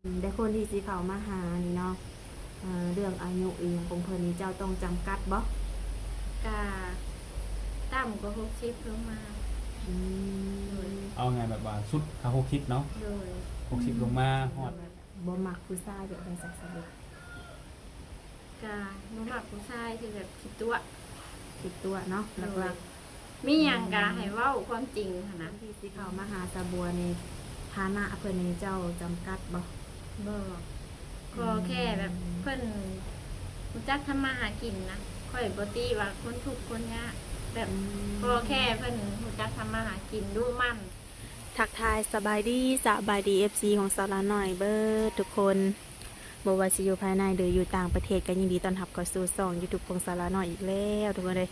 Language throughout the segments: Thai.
ได้คนที่สิเข้ามาหานี่เนาะเรื่องอายุอีหยังของเพิ่นนี่เจ้าต้องจำกัดบ่กาต่ำกว่า60ลงมาอืมเอาไงแบบว่าสุดเขา60เนาะโดย60ลงมาฮอดบ่มักผู้ชายแบบใดสักสะกาหนูมักผู้ชายที่แบบคิดตัวติดตัวเนาะหลัก มีหยังกาให้เว้าความจริงหั้นนะ ๆที่สิเข้ามาหาสะบัวนี่ฐานะเพิ่นนี่เจ้าจำกัดบ่บ่ก็แค่แบบเพิ่นรู้จักทำมาหากินนะค่อยบ่ตีว่าคนทุกข์คนยากแบบก็แค่เพิ่นรู้จักทำมาหากินดูมั่นทักทายสบายดี FC ของสาวละหน่อยเบิดทุกคนบ่ว่าสิอยู่ภายในหรืออยู่ต่างประเทศก็ยินดีต้อนรับเข้าสู่ช่อง YouTube ของสาวละหน่อยอีกแล้วทุกคนเลย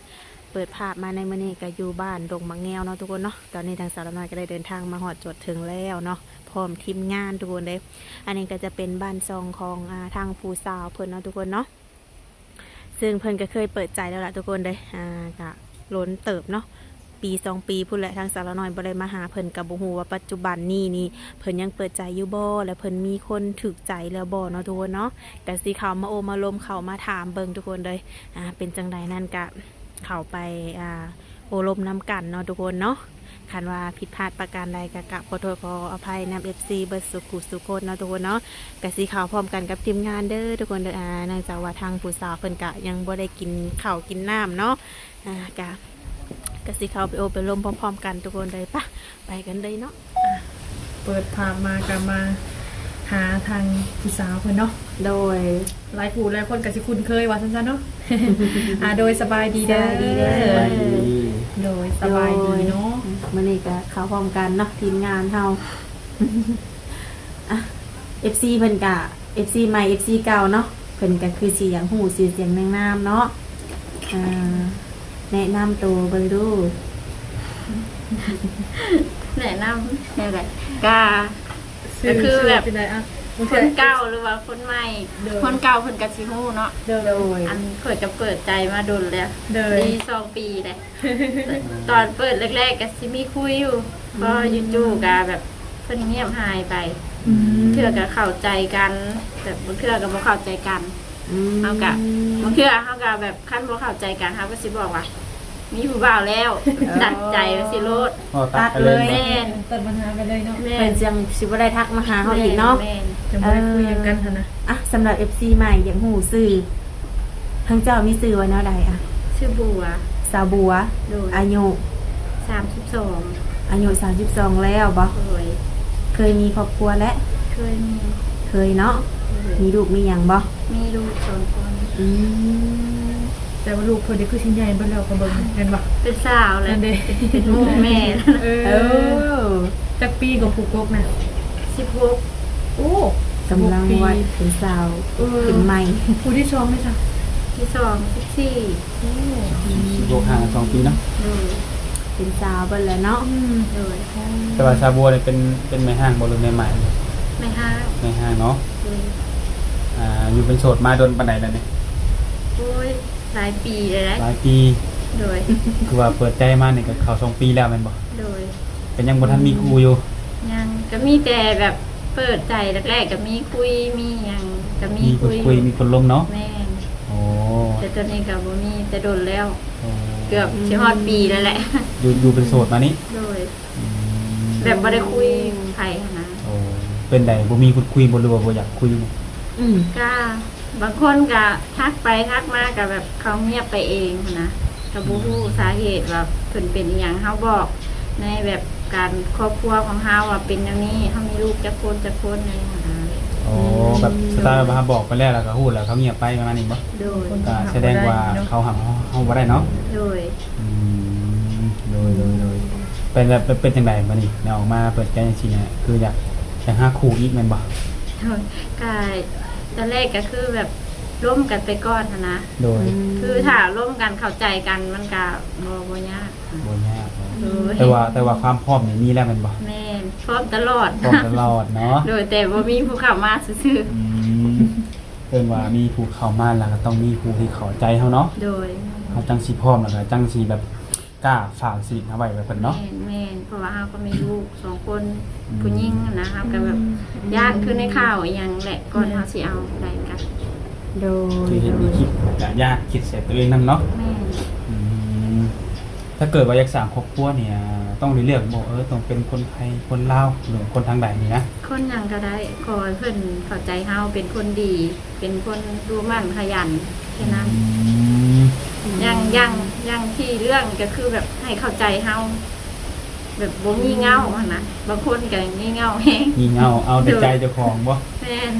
เปิดภาพมาในมื้อนี้ก็อยู่บ้านดงมะแงวเนาะทุกคนเนาะตอนนี้ทางสาวละหน่อยก็ได้เดินทางมาฮอดจดถึงแล้วเนาะพร้อมทีมงานทุกคนเลยอันนี้ก็จะเป็นบ้านซองของทางผู้สาวเพิ่นเนาะทุกคนเนาะซึ่งเพิ่นก็เคยเปิดใจแล้วล่ะทุกคนเลยก็ล้นเติบเนาะปี2 ปีพุ่นแหละทางสาวน้อยบ่ได้มาหาเพิ่นกับบ่ฮู้ว่าปัจจุบันนี้เพิ่นยังเปิดใจอยู่บ่และเพิ่นมีคนถูกใจแล้วบ่เนาะทุกคนเนาะก็สิเข้ามาโอมาลมเข้ามาถามเบิ่งทุกคนเลยเป็นจังไดนั่นก็เข้าไปโอลมน้ำกันเนาะทุกคนเนาะคันว่าผิดพลาดประการใดก็กราบขอโทษขออภัยนำ FC เบิดสุขุสุขคนเนาะทุกคนเนาะก็สิเข้าพร้อมกันกับทีมงานเด้อทุกคนเด้อเนื่องจากว่าทางผู้สาวเพิ่นก็ยังบ่ได้กินข้าวกินน้ำเนาะก็สิเข้าไปโอไปลมพร้อมๆกันทุกคนเลยปะไปกันเลยเนาะเปิดภาพมากันมาหาทางผู้สาวเพิ่นเนาะโดยหลายผู้หลายคนก็สิคุ้นเคยว่าซั่นๆเนาะ โดยสบายดีเด้อโดยสบายดีเนาะมื้อนี้ก็เข้าพร้อมกันเนาะทีมงานเฮาFC เพิ่นก็ FC ใหม่ FC เก่าเนาะเพิ่นก็คือสิอย่างฮู้ชื่อเสียงนามเนาะแนะนำตัวเบิ่งดูแนะนำนี่แหละก็คือแบบคนเก่าหรือว่าคนใหม่คนเก่าเพิ่นก็สิฮู้เนาะโดยอันเพิ่นก็เปิดใจมาดนแล้วปี2 ปีเลยตอนเปิดแรกๆก็สิมีคุยอยู่พอจู่ๆก็แบบเพิ่นเงียบหายไปเทื่อก็เข้าใจกันแต่บางเทื่อก็บ่เข้าใจกันเฮาก็บางเทื่อเฮาก็แบบคันบ่เข้าใจกันเฮาก็สิบอกว่ามีผู้บ่าวแล้วตัดใจสิโลดตัดเลยแม่นตัดปัญหาไปเลยเนาะเพิ่นจังสิบ่ได้ทักมาหาเฮาอีกเนาะจะบ่ได้คุยกันหั่นนะสำหรับ FC ใหม่อย่างฮู้ชื่อทั้งเจ้ามีชื่อว่าแนวใดชื่อบัวสาวบัวอายุ32อายุ32แล้วบ่เคยมีครอบครัวแล้วเคยเนาะมีลูกมีหยังบ่มีลูก2 คนแต่ว่าลูกเพิ่นได้คือชิ้นใหญ่เบิ่แล้วก็เบิ่งแม่นบ่เป็นสาวแล้วเป็นหมู่แม่จักปีก็ผูกกกนะ16โอ้กำลังวัยเป็นสาวขึ้นใหม่ผู้ที่2มั้ยจ๊ะที่2 14โอ้โลห่างกัน2 ปีเนาะเป็นสาวเบิ่แล้วเนาะแต่ว่าชาบัวเนี่ยเป็นแม่ห้างบ่หรือแม่ใหม่แม่ห้างเนาะอยู่เป็นโสดมาโดนปานใดแล้วเนี่ยโอ้ยหลายปีเลยนะหลายปีโดยคือว่าเปิดใจมาเนี่ยก็เข้า2 ปีแล้วแม่นบ่โดยเป็นยังบ่ทันมีคู่อยู่ยังก็มีแต่แบบเปิดใจแรกๆก็มีคุยมีหยังก็มีคุยมีคนลมเนาะแม่นโอ้แต่ตอนนี้ก็บ่มีแต่โดนแล้วเกือบสิฮอดปีแล้วแหละอยู่เป็นโสดมานี่โดยแบบบ่ได้คุยไผนะโอ้เป็นไดบ่มีคุยบ่หรือว่าบ่อยากคุยก็บางคนก็ทักไปทักมาก็แบบเขาเงียบไปเองนะก็บ่ฮู้สาเหตุว่าเพิ่นเป็นอีหยังเฮาบอกในแบบการครอบครัวของเฮาว่าเป็นอย่างนี้เฮามีลูกจักคนอะไรนะอ๋อแบบสไตล์ว่าบอกไปแล้วก็ฮู้แล้วเขาเงียบไปประมาณนี้บ่โดยก็แสดงว่าเขาหาเฮาบ่ได้เนาะโดยเป็นแบบเป็นจังได๋บัดนี้ออกมาเปิดใจจังซี่เนี่ยคืออยากหาคู่อีกแม่นบ่ก็ตอนแรกก็คือแบบร่วมกันไปก่อนนะโดยคือถ้าร่วมกันเข้าใจกันมันก็บ่ยากแต่ว่าความพร้อมนี่มีแล้วแม่นบ่แม่นพร้อมตลอดเนาะโดยแต่บ่มีผู้เข้ามาซื่อเพิ่นว่ามีผู้เข้ามาแล้วก็ต้องมีผู้ที่เข้าใจเฮาเนาะโดยเฮาจังสิพร้อมแล้วก็จังสิแบบกล้าฝากสิเอาไว้แบบเพิ่นเนาะแม่น เพราะว่าเฮาก็มีลูก2คนผู้หญิงนะครับก็แบบย่านคือในข่าวอีหยังแหละก่อนเฮาสิเอาได้กัน โดย คือเห็น โด มี ย คิดกะยากคิดใส่ตัวเองนํเนาะ แม่ อืมถ้าเกิดว่าอยากสร้างครอบครัวเนี่ยต้องเลือกบอกต้องเป็นคนไทยคนลาวหรือคนทางใดนี่นะ คนหยังก็ได้ขอให้เพิ่นเข้าใจเฮาเป็นคนดี เป็นคนดูมั่นขยันแค่นั้น ยังที่เรื่องก็คือแบบให้เข้าใจเฮาแบบบ่มีเงาหั่นนะบางคนก็งี่เง่าแฮง ยิงเอาแต่ใจเจ้าของบ่ แม่น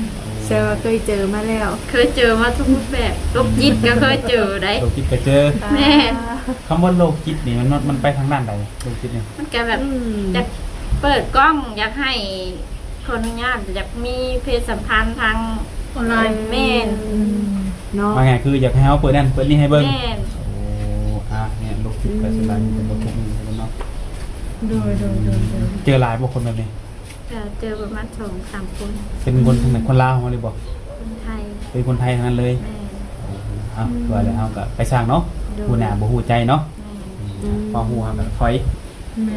เชื่อว่าเคยเจอมาแล้ว เคยเจอมาทุกรูปแบบโรคจิตก็เคยเจอได้ โลกจิตไปเจอ แม่น คำว่าโลกจิตนี่มันไปทางด้านใดโลกจิตเนี่ย มันก็แบบ อืม อยากเปิดกล้องอยากให้คนอนุญาตอยากมีเพศสัมพันธ์ทาง ออนไลน์ แม่น เนาะ ว่าไงคืออยากให้เฮาเปิดนั่นเปิดนี่ให้เบิ่ง แม่น โอ้เนี่ยโลกจิตไปสบายเป็นบ่ทุกข์นี่เนาะ โดย เจอหลายบ่คนแบบนี้ ก็เจอประมาณ2-3คน เป็นคนทางไหนคนลาวมาเลยบ่ คนไทย เป็นคนไทยทั้งนั้นเลย แม่น เอาตัวแล้วเอาก็ไปสร้างเนาะ โดย ผู้หน้าบ่ฮู้ใจเนาะ แม่น พอฮู้เฮาก็ถอย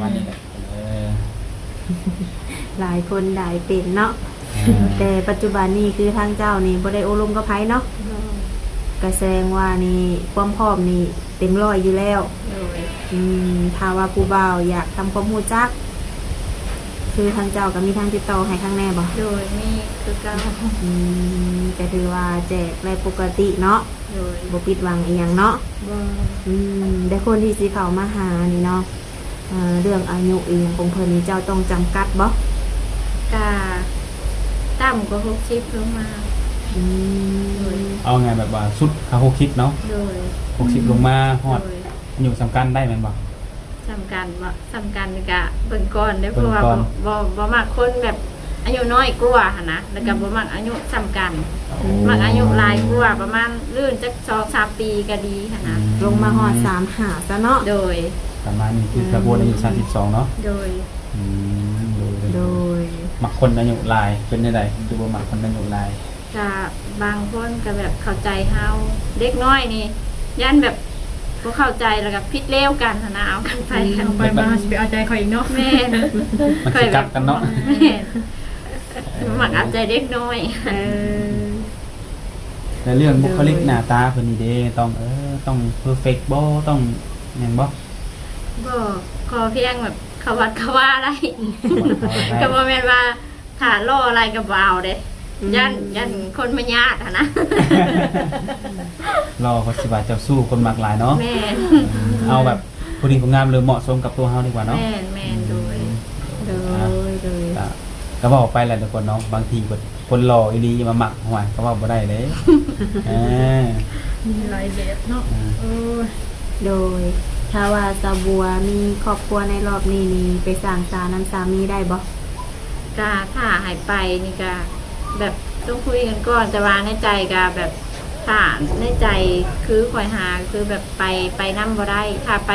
วันนี้แหละอ หลายคนหลายเป็นเนาะ อ่า แต่ปัจจุบันนี้คือทางเจ้านี่บ่ได้โอลมกับไผเนาะ โดย ก็แสดงว่านี่ความพร้อมนี่เต็มร้อยอยู่แล้ว โดย ถ้าว่าผู้บ่าวอยากทำความรู้จัก คือทางเจ้าก็มีทางติดต่อให้ทางแน่บ่ โดยมีคือเก่า ก็ถือว่าแจกรายปกติเนาะ โดย บ่ปิดหวังอีหยังเนาะ บ่ แต่คนที่สิเข้ามาหานี่เนาะเรื่องอายุอีหยังของเพิ่นนี่เจ้าต้องจำกัดบ่ กาต่ำกว่า60ลงมา อืม เอาไงแบบว่าสุดเขา60เนาะ โดย 60ลงมาฮอด โดย อยู่สำคัญได้แม่นบ่ สำคัญว่าสำคัญกะเบิ่งก่อนได้อเพราะว่า เบิ่งก่อน บ่มักคนแบบอายุน้อยกว่าหั่นนะแล้วก็บ่มักอายุสำคัญมักอายุหลายกว่าประมาณลื่นจัก2-3 ปีก็ดีหั่นนะ ลงมาฮอด3หาซะเนาะ โดย ประมาณนี้คือกระบวนอายุ32เนาะ โดย อืม โดย มักคนอายุหลายเป็นได้ใดคือบ่มักคนอายุหลาย ก็บางคนก็แบบเข้าใจเฮาเด็กน้อยนี่ย่านแบบบ่เข้าใจแล้วก็ผิดเลวกันหั่นนะเอากันไปกัน เอาไปมาสิไปเอาใจเขาอีกเนาะ แม่น มันสิกลับกันเนาะ แม่นหมักอาจใจเด็กน้อย เออ ในเรื่องบุคลิกหน้าตาเพิ่นนี่เด้ต้องต้องเพอร์เฟกต์บ่ต้องหยังบ่ บ่ขอเพียงแบบเขาวัดเขาว่าได้ก็บ่แม่นว่าถ้าล่ออะไรก็บ่เอาเด้ยันคนมาญาตินะ รอเขาสิว่าเจ้าสู้คนมักหลายเนาะ แม่น เอาแบบผู้ดีผู้งามหรือเหมาะสมกับตัวเฮาดีกว่าเนาะ แม่นแม่นโดย โดยโดย ก็บอกไปแหละทุกคนเนาะบางทีคนหล่ออีหลีมาหมักหวานก็ว่าบ่ได้เลยเออ มีหลายแบบเนาะเออ โดย ถ้าว่าสาวบัวมีครอบครัวในรอบนี้นี่ไปสร้างสาน้ำสามีได้บ่ ก็ถ้าหายไปนี่ก็แบบต้องคุยกันก่อนแต่ว่าในใจก็แบบถ้าในใจคือคอยหาคือแบบไปนํบ่ได้ ถ้าไ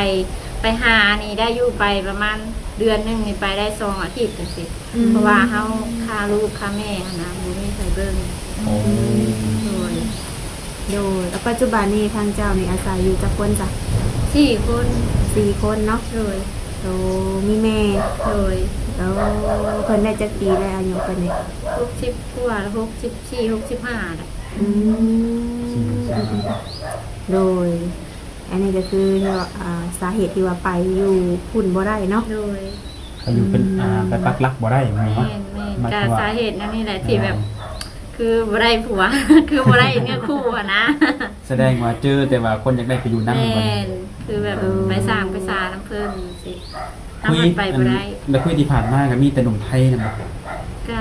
ปหานี่ได้อยู่ไปประมาณเดือนหนึงนี่ไปได้2 อาทิตย์จังซี่เพราะว่าเฮาค่าลูกค่าแม่หั้นนะบ่มีใครเบิ่ง โอ้ โดย โดยแล้วปัจจุบันนี้ทางเจ้านี่อาศัยอยู่จักคนจ้ะ 4 คน 4 คนเนาะ โดย โตมีแม่ โดย แล้วเพิ่นได้จักปีแล้วอายุเพิ่นนี่ 60กว่าแล้ว64 65แหละ อืมโดย อันนี้ก็คือสาเหตุที่ว่าไปอยู่พุ่นบ่ได้เนาะ โดย เขาอยู่เป็นไปปักหลักบ่ได้แม่น แม่ เนาะ นแม่น หมาย ก็ ถึงว่า สาเหตุนั่นนี่แหละที่แบบ คือบ่ได้ผัว คือบ่ได้เนื้อคู่อะนะ แสดงว่าเจอแต่ว่าคนอยากได้ไปอยู่นั่ง แม่ บ่ นคือแบบไปสร้างไปสาน้ำเพิ่นสิถ้า คุย มันไปบ่ได้ แล้วคุยที่ผ่านมาก็มีแต่หนุ่มไทยนำบ่ ก็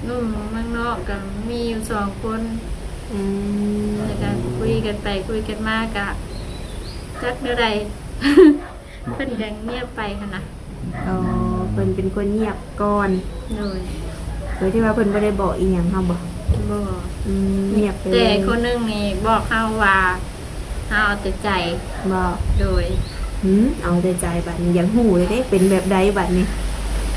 นุ่มเมืองนอกก็มีอยู่2 คน อืม แล้วก็คุยกันไปคุยกันมากะจักเมื่อใด เพิ่นยังเงียบไปค่ะนะ อ๋อเพิ่นเป็นคนเงียบก่อน โดย โดยที่ว่าเพิ่นบ่ได้บอกอีหยังเฮาบ่ บ่ เงียบไปเล แต่ ย คนหนึงนี่บอกเฮาว่าเฮาเอาแต่ใจ บอก โดย เอาแต่ใจบัดนี้อยังหูเลยเด้เป็นแบบใดบัดนี้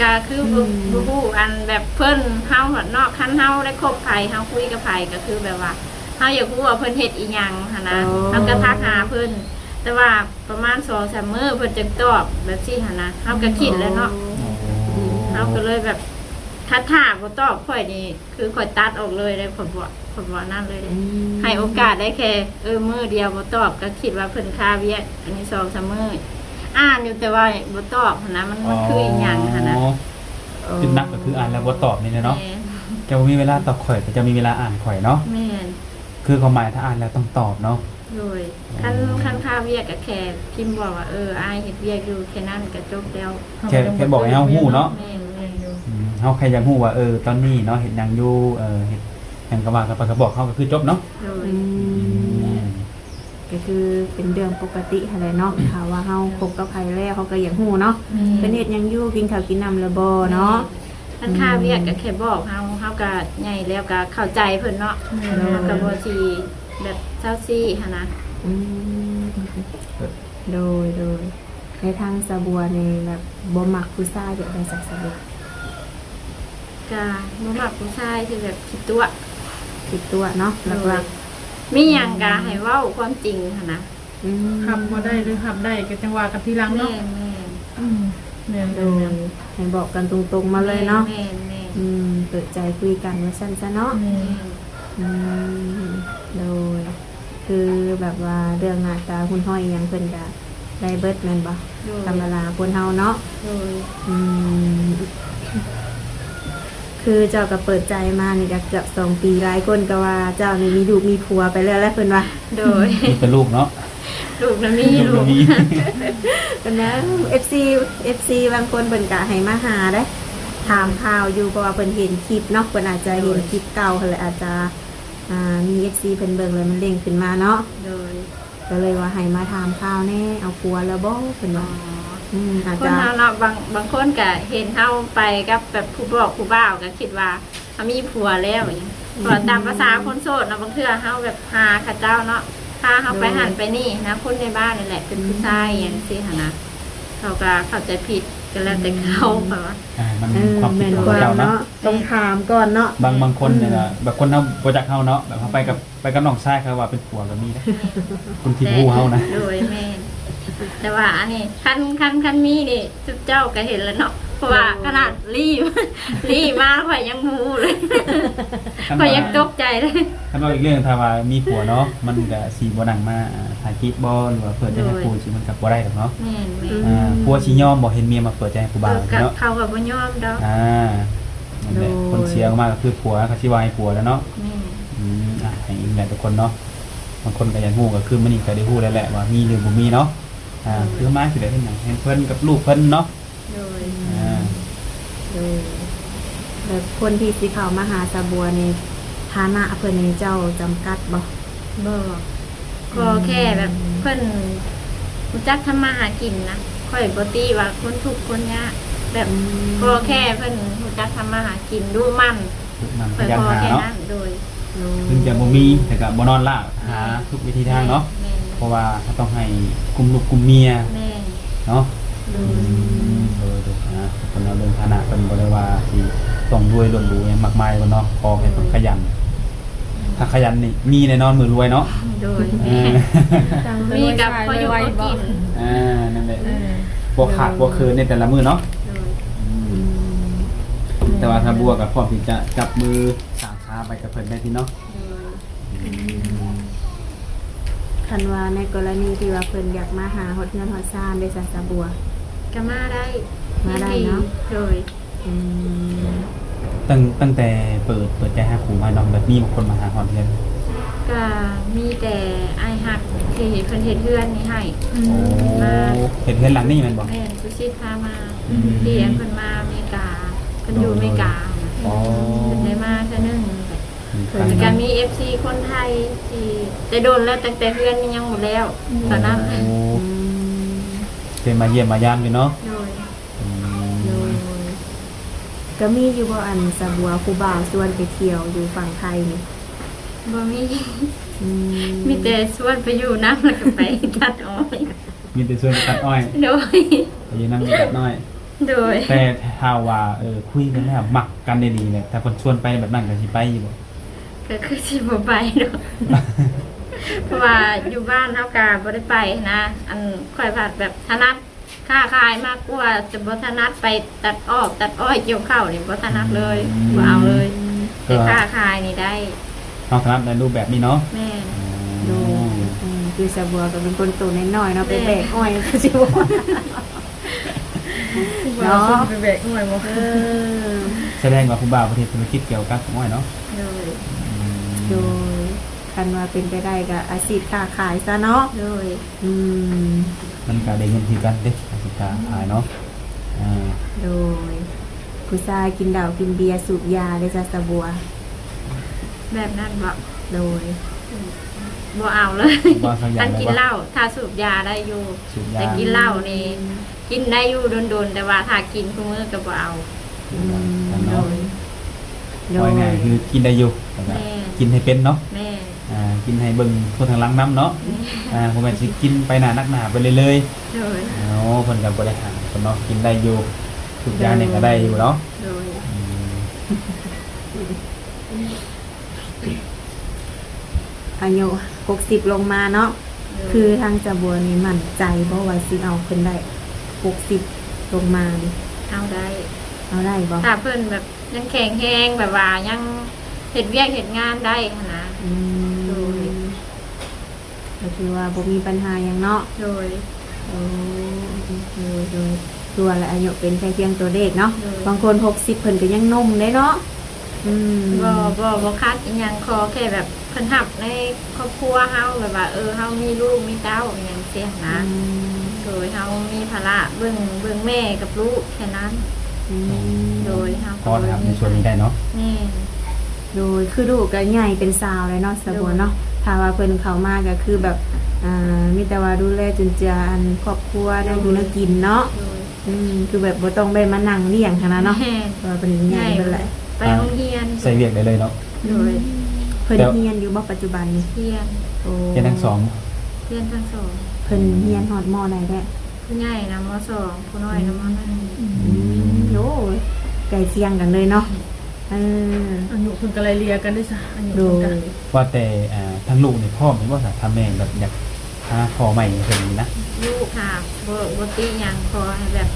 ก็คือบ่ฮู้อันแบบเพิ่นเฮาหัดนอกคันเฮาได้คบไผเฮาคุยกับไผก็คือแบบว่าเฮาอยากรู้ว่าเพิ่นเฮ็ดอีหยังหั่นนะเฮาก็ทักหาเพิ่น แต่ว่าประมาณ2-3 มื้อเพิ่นจะตอบแบบซี่หั่นนะเฮาก็คิดแล้วเนาะเฮาก็เลยแบบถ้าบ่ตอบข่อยนี่คือข่อยตัดออกเลยได้ผลบ่นั่นเลยเด้ให้โอกาสได้แค่มื้อเดียวบ่ตอบก็คิดว่าเพิ่นค่าเวียกอันนี้2-3 มื้ออ่านอยู่แต่ว่าบ่ตอบหั่นนะมันคืออีหยังหั่นนะ คือนักก็คืออ่านแล้วบ่ตอบนี่เนาะ แม่น จะบ่มีเวลาตอบข่อยก็จะมีเวลาอ่านข่อยเนาะ แม่น คือความหมายถ้าอ่านแล้วต้องตอบเนาะ โดยคันค่าเวียกก็แค่พิมพ์บอกว่าอ้ายเฮ็ดเวียกอยู่แค่นั้นก็จบแล้ว แค่บอกให้เฮาฮู้เนาะ แม่นแม่น เฮาแค่อยากฮู้ว่าตอนนี้เนาะเฮ็ดหยังอยู่เฮ็ดหยังก็ว่ากันไปก็บอกเฮาก็คือจบเนาะ โดย ก็คือเป็นเรื่องปกติอะไรเนาะถ้าว่าเฮาคบกับใครแล้วเขาก็อยากฮู้เนาะเป็นเฮ็ดหยังอยู่กินข้าวกินน้ำแล้วบ่เนาะ คันค่าเวียกก็แค่บอกเฮาก็ใหญ่แล้วก็เข้าใจเพิ่นเนาะเฮาก็บ่สิแบบเศร้าซี่หั่นนะ อืมโดยในทางสะบัวนี่แบบบ่มักผู้ชายแบบใดสักสะบัว ก็บ่มักผู้ชายที่แบบคิดตัว คิดตัวเนาะหลัก มีหยังก็ให้เว้าความจริงหั่นนะ ๆอืม ทำบ่ได้หรือทำได้ก็จังว่ากันทีหลัง แม่ เนาะ นแม่น แม่น โดยให้บอกกันตรงๆมาเลยเนาะ แม่นแม่น เปิดใจคุยกันว่าซั่นซะเนาะ แม่น อืมโดยคือแบบว่าเรื่องหน้าตาคุณห้อยอิหยังเพิ่นก็ได้เบิดแม่นบ่ โดย ธรรมดาคนเฮาเนาะ โดย อืมคือเจ้าก็เปิดใจมานี่ก็เกือบ2 ปีหลายคนก็ว่าเจ้านี่มีลูกมีผัวไปแล้วเพิ่นว่า โดย มีแต่ลูกเนาะ ลูกน่ะมี ลูก ลู บ่ ก มี เพิ่นนะ FC บางคนเพิ่นก็ให้มาหาเด้ถามข่าวอยู่เพราะว่าเพิ่นเห็นคลิปเนาะเพิ่นอาจจะเห็นคลิปเก่าเพิ่นเลยอาจจะมี FC เพิ่นเบิ่งเลยมันเด้งขึ้นมาเนาะ โดย ก็เลยว่าให้มาถามข่าวแน่เอาผัวแล้วบ่เพิ่น อ๋อ ว่าอาจ คน จะ เฮาเนาะบางคนก็เห็นเฮาไปกับแบบผู้บอกผู้บ่าวก็คิดว่าเขามีผัวแล้วอย่างเงี้ยเพราะตามภาษาคนโสดเนาะบางเทื่อเฮาแบบหาเขาเจ้าเนาะพาเฮาไปหันไปนี่นะคนในบ้านนี่แหละเป็นผู้ชายอย่างซี่หั่นนะเขาก็เข้าใจผิดก็แล้วแต่เขาแบบว่า มัน ความ ผิ แม่ ด น ของ กว่า เจ้าเนาะ เนาะต้องถามก่อนเนาะ บางคนเนี่ยนะแบบคนเฮาบ่จักเฮาเนาะแบบเฮาไปกับน้องชายเขาว่าเป็นผัวก็มีนะคุณที่ฮู้เฮานะ โดยแม่นแต่ว่าอันนี้คันมีนี่ทุกเจ้าก็เห็นแล้วเนาะเพราะว่าขนาดรีบ รีบมาข่อยยังฮู้เลยข่อยยังตกใจเลย คันว่าอีกเรื่องถ้าว่ามีผัวเนาะมันก็สิบ่นั่งมาถ่ายคลิปบ่หรือว่าเปิดใจให้ผู้สิมันก็บ่ได้ดอกเนาะ แม่นแม่น ผัวสิยอมบ่เห็นเมียมาเปิดใจให้ผู้บ่าว กับ เนาะ เขากับบ่ยอมดอก นั่นแหละคนเสียออกมาก็คือผัวเขาสิว่าให้ผัวแล้วเนาะ แม่น ให้อีกแหละทุกคนเนาะบางคนก็อยากฮู้ก็คือมันนี่ก็ได้ฮู้แล้วแหละว่ามีหรือบ่มีเนาะคือมาสิได้เฮ็ดหยังเห็นเพิ่นกับลูกเพิ่นเนาะ โดย แบบคนที่สิเข้ามาหาสะบัวนี่ฐานะเพิ่นนี่เจ้าจำกัดบ่ บ่ก็แค่แบบเพิ่นรู้จักทำมาหากินนะข่อยบ่ตีว่าคนทุกข์คนยากแบบก็แค่เพิ่นรู้จักทำมาหากินดูมัน มันพ ข่อย ยายาม พอ หา แค่ เนาะ นั้นโดย ถึงจะบ่มีแต่ก็บ่นอนล่าหาทุกวิธีทางเนาะ แม่น เพราะว่าเขาต้องให้กลุ่มลูกกลุ่มเมีย แม่น เนาะดูนะคนเอาเรื่องฐานะเป็นบริวารที่ต้องรวยล้วนรวยมากมายกันเนาะพอให้คนขยัน ถ้าขยันนี่มีแน่นอนมือรวยเนาะ โดย มี มีกับพออยู่พอกิน นั่นแหละบวกขาดบวกคืนในแต่ละมือเนาะ โดย แต่ว่าถ้าบวกกับพร้อมที่จะจับมือสางขาไปกับเพิ่นได้ที่เนาะ คันว่าในกรณีที่ว่าเพิ่นอยากมาหาฮอดเงินฮอดซ่านได้สันสะบัว ก็มาได้ มาได้เนาะ โดย อืม ตั้งแต่เปิดใจหาครูมาเนาะแบบมีบางคนมาหาฮอดเงิน ก็มีแต่ไอายหักที่เพิ่นเฮ็ดเฮือนนี่ให้ โอ้เห็นเงินหลังนี่แมันบอก แม่นสุชิตพามาเรียนเพิ่นมาอเมริกาเพิ่นอยู่อเมริกานะ อ๋อ เพิ่นได้มาเทื่อนึง ครั้ง แล้วก็ นั้น มี FC คนไทยที่ได้โดนแล้วตั้งแต่เฮือนนี่ยังหมดแล้วตอนนั้น โอ้เป็นมาเยี่ยมมายามอยู่เนาะ โดย โดยก็มีอยู่บ่อันสะบัวผู้บ่าวชวนไปเที่ยวอยู่ฝั่งไทยนี่ บ่มี อื มีแต่ชวนไปอยู่น้ำแล้วก็ไปตัดอ้อย มีแต่ส่วนตัดอ้อย โดย แต่อยังนั่งมีตัดน้อย โดย แต่ถ้าว่าคุยกันแล้วมักกันได้ดีเนี่ยแต่คนชวนไปแบบนั้นก็สิไปอยู่บ่ ก็คือสิบ่ไปดอก เพราะว่าอยู่บ้านเฮากาบ่ได้ไปนะอันค่อยผัดแบบถนัดค้าขายมากกว่าจะบ่ถนัดไปตัดอ้อยเกี่ยวข้าวนี่บ่ถนัดเลยบ่เอาเลยแต่ค้าขายนี่ได้ น้องถนัดในรูปแบบนี้เนาะ แม่ ดูคือสะบัวก็เป็นคนตัวน้อยๆเนาะไปแบกอ้อยก็สิบ่ เนาะไปแบกหน่อยบ่ แสดงว่าคุณบ่าวประเทศธุรกิจเกี่ยวกับอ้อยเนาะ เลย โดยคันว่าเป็นไปได้ก็อาชีพค้าขายซะเนาะ เลย อืม มันก็ได้เงินคือกันเด้อาชีพค้าขายเนาะา โดยผู้ชายกินเหล้ากินเบียร์สูบยาได้จ้ะสะบัว แบบนั้นบ่ โดย บ่เอาเลย บ่สักอย่า อั ง น เลย กิน ว่า เหล้าถ้าสูบยาได้อยู่ สูบยา แต่กินเหล้านี่กินได้อยู่โดนๆแต่ว่าถ้ากินทุกมื้อก็บ่เอา สูบยากัน โด เนาะ ยโด เอา ย ง่ายๆคือกินได้อยู่แต่ว่ากินให้เป็นเนาะ แม่ กินให้เบิ่งคนทางหลังน้ำเนาะผมเป็นสิกินไปหนานักหนาไปเลย เลย เอาคนกับบริหารคนเนาะกินได้อยู่ทุกอย่างเนี่ยก็ได้อยู่เนาะ เลย อืม อายุ60ลงมาเนาะคือทางสะบัวนี่มั่นใจเพราะว่าสิเอาเพิ่นได้60ลงมาดิ เอาได้ เอาได้บ่ ถ้าเพิ่นแบบยังแข็งแรงแบบว่ายังเฮ็ดเวียกเฮ็ดงานได้หั้นนะ อืม โดย ก็คือว่าบ่มีปัญหาหยังเนาะ โดย โอ้โดยตัวและอายุเป็นแค่เพียงตัวเลขเนาะ โดย บางคน60เพิ่นก็ยังหนุ่มได้เนาะอืม บ่คัดอีหยังขอแค่แบบเพิ่นหับในครอบครัวเฮาแบบว่าเฮามีลูกมีเต้าอหย่างเสียนะ โดยเฮามีภาระเบิ่งแม่กับลูกแค่นั้น อืม โดยเฮา พอนะครับในส่วนนี้ได้เนาะ นี่ โดยคือลูกก็ใหญ่เป็นสาวเลยเนาะสะบัวเนาะถ้าว่าเพิ่นเข้ามาก็คือแบบมีแต่ว่าดูแลจุนเจืออันครอบครัวได้ดูแลกินเนาะ โดย คือแบบบ่ต้องไปมานั่งเลี้ยงขนาดเนาะ แม่ เพราะว่าเป็นใหญ่เพิ่นแหละ ไปโรงเรียน ใส่เวียกได้เลยเนาะ โดย เพิ่นเรียนอยู่บ่ปัจจุบันนี้ เรียน โอ้ เรียนทั้งสอง เรียนทั้งสอง เพิ่นเรียนฮอดมใดแท้ ผู้ใหญ่นะมสองผู้น้อยนะมหนึ่ง โอ้ยใกล้เคียงกันเลยเนาะเออ อายุเพิ่นก็ไล่เลียกันด้วยซะอายุ โด เพิ่น ย ก็ ว่าแต่ทั้งลูกในพ่อมีว่าสาทำแม่แบบอยากหาพ่อใหม่เพิ่นนะ ลูกค่ะบ่ติหยังขอให้แบบ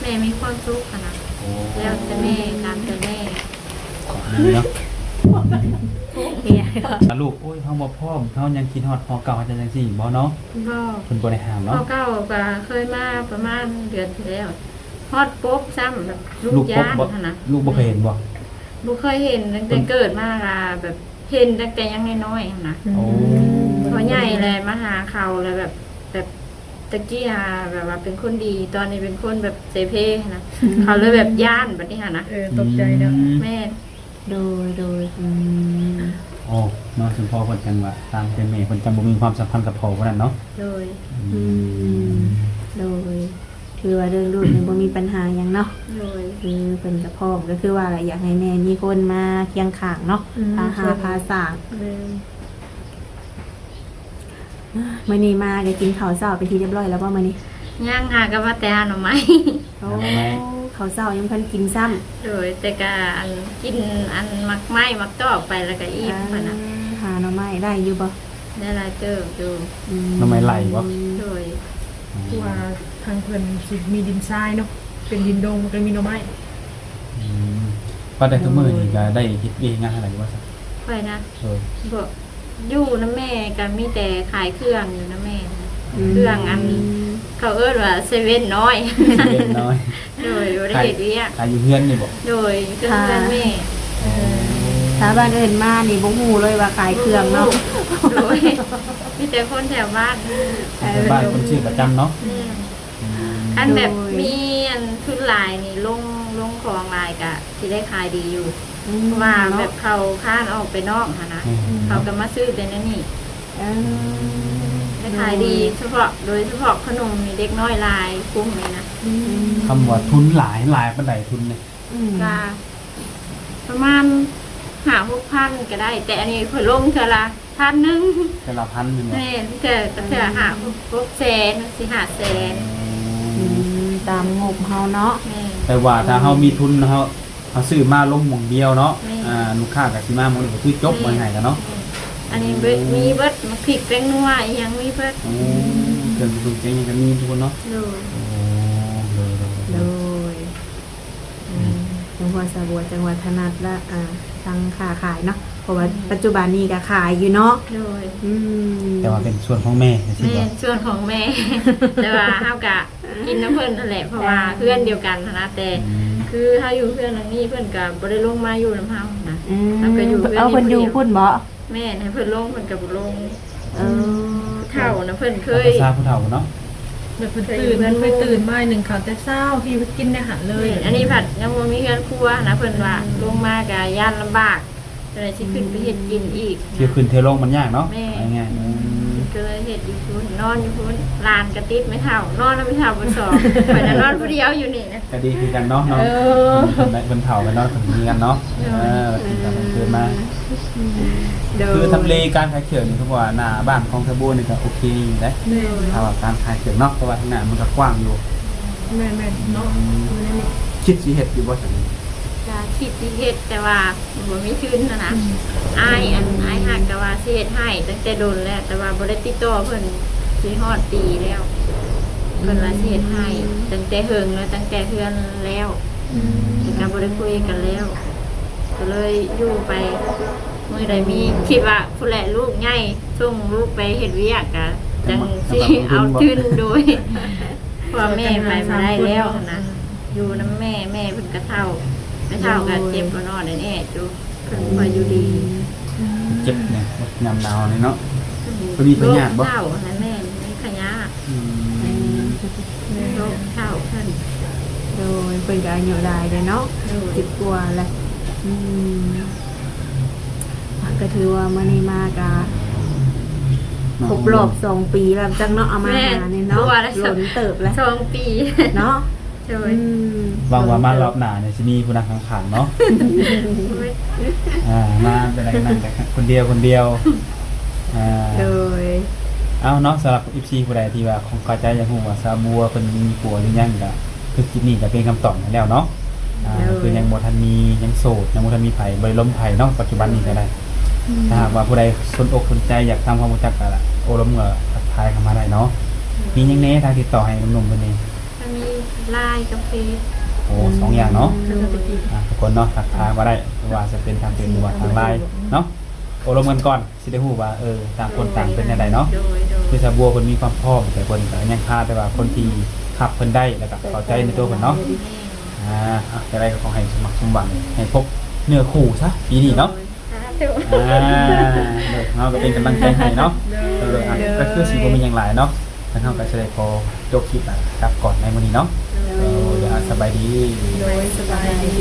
แม่มีความสุขค่ะนะ โอ้ แล้วแต่แม่ตามแต่แม่ ขอนั่นเนาะ เนี่ย ถ้าลูกโอ้ยเฮาบ่พร้อมเฮายังคิดฮอดพ่อเก่าจังซี่บ่เนาะ ก็ เพิ่นบ่ได้ห้าม พ่อ เนาะ เก่าก็เคยมาประมาณเดือนที่แล้วฮอดปุ๊บซ้ำแบบลู ลู ก ก ย่าน บ่ ค่ะนะ ลูกบ่เคยเห็นบ่ บ่เคยเห็นตั้งแต่เกิดมาล่ะแบบเห็นตั้งแต่ยังน้อยๆค่ะนะ โอ้ พอใหญ่เลยมาหาเขาเลยแบบตะกี้หาแบบว่าเป็นคนดี ตอนนี้เป็นคนแบบเสเพนะเขาเลยแบบย่านแบบนี้ค่ะนะ ตกใจเนาะ แม่ โดยโอ้เนาะถึงพ่อเพิ่นจังว่าตามเป็นแม่เพิ่นจังบ่มีความสัมพันธ์กับพ่อเพิ่นนั่นเนาะ โดย โดยคือว่าเรื่องลูกนี่บ่มีปัญหาหยังเนาะ โดย คือเพิ่นก็พร้อมก็คือว่าอะไรอยากให้แม่มีคนมาเคียงข้างเนาะพาหาพาสร้างมื้อนี้มาได้กินข้าวเช้าเป็นที่เรียบร้อยแล้วบ่มื้อนี้ ย่างหากับว่าแต่หาหน่อไม้ โอ้ข้าวเช้ายังเพิ่นกินซ้ำ โดยแต่ก็อันกินอันมักไม้มักตอกไปแล้วก็อิ่มค่ะนะ หาหน่อไม้ได้อยู่บ่ ได้หลายเติบอยู่ ทำไมไหลบ่ โดย ที่ว่าทางเพิ่นสิมีดินทรายเนาะเป็นดินดงมันก็มีหน่อไม้ อืมว่าแต่ทุกมื้อนี่ก็ได้เฮ็ดเองงานอะไรว่าซะ ไปนะ เออ บอกอยู่นะแม่ก็มีแต่ขายเครื่องอยู่นะแม่นะเครื่องอันเขาเอิ้นว่าเซเว่นน้อย เล็กน้อย โดยบ่ได้เฮ็ดเวียก อายุเฮือนนี่บ่ โดยเครื่องเพื่อนแม่ ถ้าบ้านอื่นมานี่บ่ฮู้เลยว่าขายเครื่องเนาะ โดยมีแต่คนแถวบ้าน แต่บ้านคนชื่อประจำเนาะ แม่ อืม อันแบบมีอันทุนลายนี่ลงของลายกะที่ได้ขายดีอยู่เพราะว่าแบบเขาค้านออกไปนอกค่ะนะเขาก็มาซื้อแต่นั่นนี่ได้ขายดีเฉพาะโดยเฉพาะขนมมีเด็กน้อยลายกุ้งเลยนะ คำว่าทุนหลายปานใดทุนเนี่ย ก็ประมาณ5,000-6,000ก็ได้ แต่อันนี้เพิ่นลงเท่าละ1,000 แต่ละพันหนึงเนาะ แม่เถื่อ5-6 แสน4-5 แสน ตามงบเฮาเนาะ แม่ แต่ว่าถ้าเฮามีทุนเฮาซื้อมาลงหม่องเดียวเนาะ แม่ ลูกค้าก็สิมาหม่องนี้ก็คือจบบ่ง่ายกันเนาะ อันนี้มีเบิดมัน พริกแป้งนัวอีหยังมีเพิ่น โอ้เครื่องปรุงแกงยังก็มีทุกคนเนาะ โดย โอ้เลย โดยจังหวัดสระบัวจังหวัดถนัดและทางค้าขายเนาะเพราะว่าปัจจุบันนี้ก็ขายอยู่เนาะ โดย แต่ว่าเป็นส่วนของแม่ใช่ แม่ ป่ะ ส่วนของแม่ แต่ว่าเฮากะกินน้ำเพิ่นนั่นแหละเพราะว่าเพื่อนเดียวกันนะแต่คือเฮาอยู่เพื่อนหลังนี้เพิ่นก็บ่ได้ลงมาอยู่นำเฮานะเฮาก็อยู่เพื่อน เอาเพิ่นอยู่พุ่นบ่ แม่ให้เพิ่นลงเพิ่นก็บ่ลง เออ เฒ่านะเพิ่นเคย ภาษาผู้เฒ่าเนาะ แบบเพิ่นตื่นมาหนึ่งเขาแต่เช้าพี่ไปกินอาหารเลย อันนี้ผัดยังบ่มีเฮือนครัวนะเพิ่นว่าลงมาก็ย่านลำบากก็เลยสิขึ้นไปเฮ็ดกินอีก เที่ยวขึ้นเที่ยวลงมันยากเนาะง่าย ก็เลยเฮ็ดอยู่พุ่นนอนอยู่พุ่นลานกระติดไม่เท่านอนแล้วไม่เท่าบ่สองข่อยน่ะนอนผู้เดียวอยู่นี่นะ ก็ดีคือกันเนาะเนาะเป็นเฒ่ากันเนาะถึงมีกันเนาะถึงกันเกิดมาคือทำเลการขายเขียวนี่เขาบอกว่าหน้าบ้านของทบูนี่ก็โอเคอยู่ได้ถ้าว่าการขายเขียวเนาะเพราะว่าข้างหน้ามันก็กว้างอยู่ แม่เนาะ คิดสิเฮ็ดอยู่บ่ซั่น ก็คิดสิเฮ็ดแต่ว่าบ่มีทุนนะอ้ายฮักก็ว่าสิเฮ็ดให้ตั้งแต่โดนแล้วแต่ว่าบ่ได้ติดต่อเพิ่นสิฮอดปีแล้วเพิ่นว่าสิเฮ็ดให้ตั้งแต่เฮิงแล้วตั้งแต่เฮือนแล้วก็บ่ได้คุยกันแล้ว ก็เลยอยู่ไปมื้อใดมีคิดว่าผู้แลลูกใหญ่ส่งลูกไปเฮ็ดเวียกก็จังสิเอาทุนโดยพ่อแม่ไปบ่ได้แล้วนะอยู่นำแม่เพิ่นก็เฒ่าไม่เฒ่าก็เจ็บก็นอนแน่ๆอยู่เพิ่นบ่อยู่ดี เจ็บเนี่ยยามหนาวนี่เนาะบ่มีพยาธิบ่ เฒ่าให้แม่มีขยะโรคเฒ่าเพิ่น โดยเพิ่นก็อายุหลายเลยเนาะ โดย 10กว่าแล้วก็ถือว่ามื้อนี้มาก็ครบรอบ2 ปีแล้วจังเนาะเอามาหาเนี่ยเนาะล้นเติบแล้ว 2 ปี เนาะ โดย หวังว่ามารอบหน้าเนี่ยสิมีผู้นั่งข้างๆเนาะมาเป็นอะไรนั่งแต่คนเดียวโดย เอาเนาะสำหรับ FC ผู้ใดที่ว่าของเข้าใจอยากฮู้ว่าซาบัวเพิ่นมีผัวหรือยังก็คือคลิปนี้ก็เป็นคำตอบให้แล้วเนาะคือยังบ่ทันมียังโสดยังบ่ทันมีไผบ่ได้ล้มไผเนาะปัจจุบันนี้ก็ได้ถ้าหากว่าผู้ใดสนอกสนใจอยากทำความรู้จักกันล่ะโอ้ล้มก็ทักทายเข้ามาได้เนาะมีหยังแน่ทางติดต่อให้หนุ่มๆเพิ่นนี่ ถ้ามีไลน์กับเฟซ โอ้สองอย่างเนาะทุกคนเนาะทักทายมาได้ว่าจะเป็นทางเป็นหรือว่าทางไลน์เนาะโอ้ลมกันก่อนสิได้ฮู้ว่าต่างคนต่างเป็นจังไดเนาะ โดย คือซาบัวเพิ่นมีความพร้อมแต่เพิ่นก็ยังขาดแต่ว่าคนที่ขับเพิ่นได้แล้วก็เข้าใจในตัวเพิ่นเนาะแต่ไรก็ขอให้สมัครสมหวังให้พบเนื้อคู่ซะปีนี้เนาะเนาะก็เป็นกำลังใจให้เนาะก็คือสิบ่มีหยังหลายเนาะแล้วเฮาก็สิได้พอจบคลิปกลับก่อนในมื้อนี้เนาะสบายดี โดยสบายดี